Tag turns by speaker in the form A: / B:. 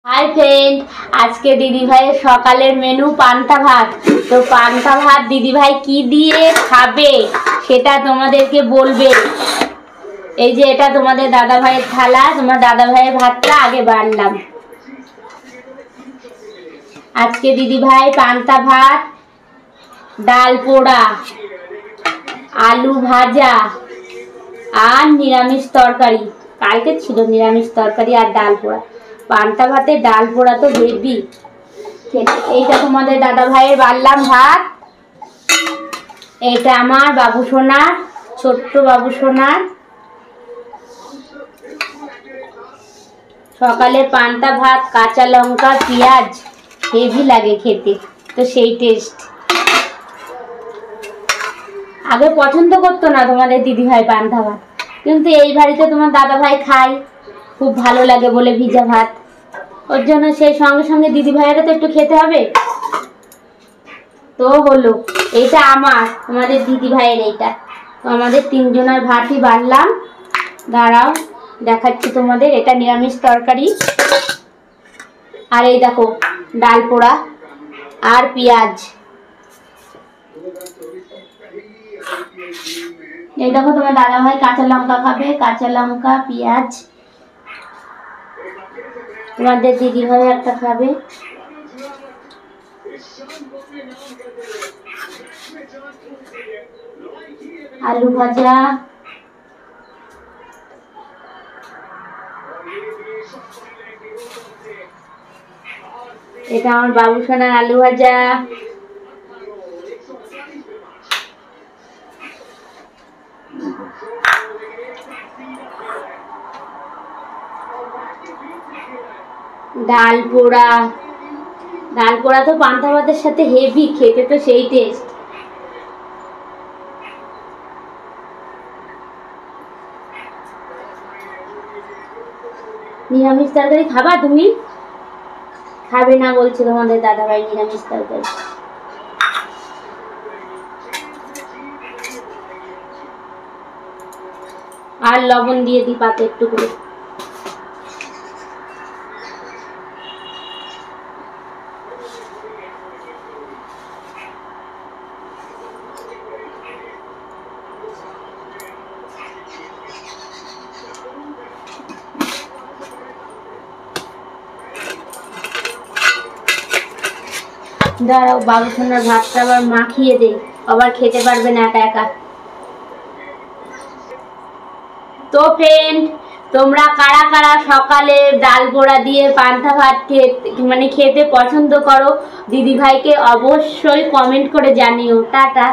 A: Hi friend, आज के दीदी भाई सकालेर मेनू पान्ता भात। तो पान्ता भात दीदी भाई की दिए खाबे सेटा तोमादेरके बोलबे। এই যে এটা তোমাদের দাদা ভাইয়ের থালা, তোমার দাদা ভাইয়ের ভাতটা আগে বাড়লাম। আজকে দিদি ভাই পান্তা ভাত, ডাল পোড়া, আলু ভাজা আর নিরামিষ তরকারি। কালকে ছিল নিরামিষ তরকারি আর ডাল পোড়া। পান্তা ভাতে ডাল পোড়া তো হেভি। এইটা তোমাদের দাদা ভাইয়ের বাড়লাম ভাত। এটা আমার বাবু সোনার, ছোট্ট বাবু সোনার। সকালে পান্তা ভাত, কাঁচা লঙ্কা পেঁয়াজ হেভি লাগে খেতে, তো সেই টেস্ট। আগে পছন্দ করতো না তোমাদের দিদি ভাই পান্তা ভাত, কিন্তু এই বাড়িতে তোমার দাদা ভাই খায়, খুব ভালো লাগে বলে ভিজা ভাত। ওর জন্য সেই সঙ্গে সঙ্গে দিদি ভাইয়েরও তো একটু খেতে হবে, তো হলো। এইটা আমার, তোমাদের দিদি ভাইয়ের এইটা। তো আমাদের তিনজনের ভাতই বাড়লাম। দাঁড়াও দেখাচ্ছি তোমাদের। এটা নিরামিষ তরকারি, আর এই দেখো ডাল পোড়া আর পেঁয়াজ। এই দেখো তোমার দাদা ভাই কাঁচা লঙ্কা খাবে, কাঁচা লঙ্কা পেঁয়াজ। তোমাদের দিদি ভাই একটা খাবে। আলু ভাজা, এটা আমার বাবু সোনার আলু ভাজা। ডাল পোড়া, ডাল পোড়া তো পান্তা ভাতের সাথে হেভি খেতে, তো সেই টেস্ট। নিরামিষ তরকারি খাবা তুমি? খাবে না বলছে তোমাদের দাদা ভাই নিরামিষ তরকারি। আর লবণ দিয়ে দিই পাতে একটু করে। দাঁড়াও বাবু সোনার ভাতটা আবার মাখিয়ে দেই, আবার খেতে পারবে না একা একা। তো ফ্রেন্ড, তোমরা কারা কারা সকালে ডাল পোড়া দিয়ে পান্তা ভাত খেতে পছন্দ করো, দিদি ভাইকে অবশ্যই কমেন্ট করে জানিও। টাটা।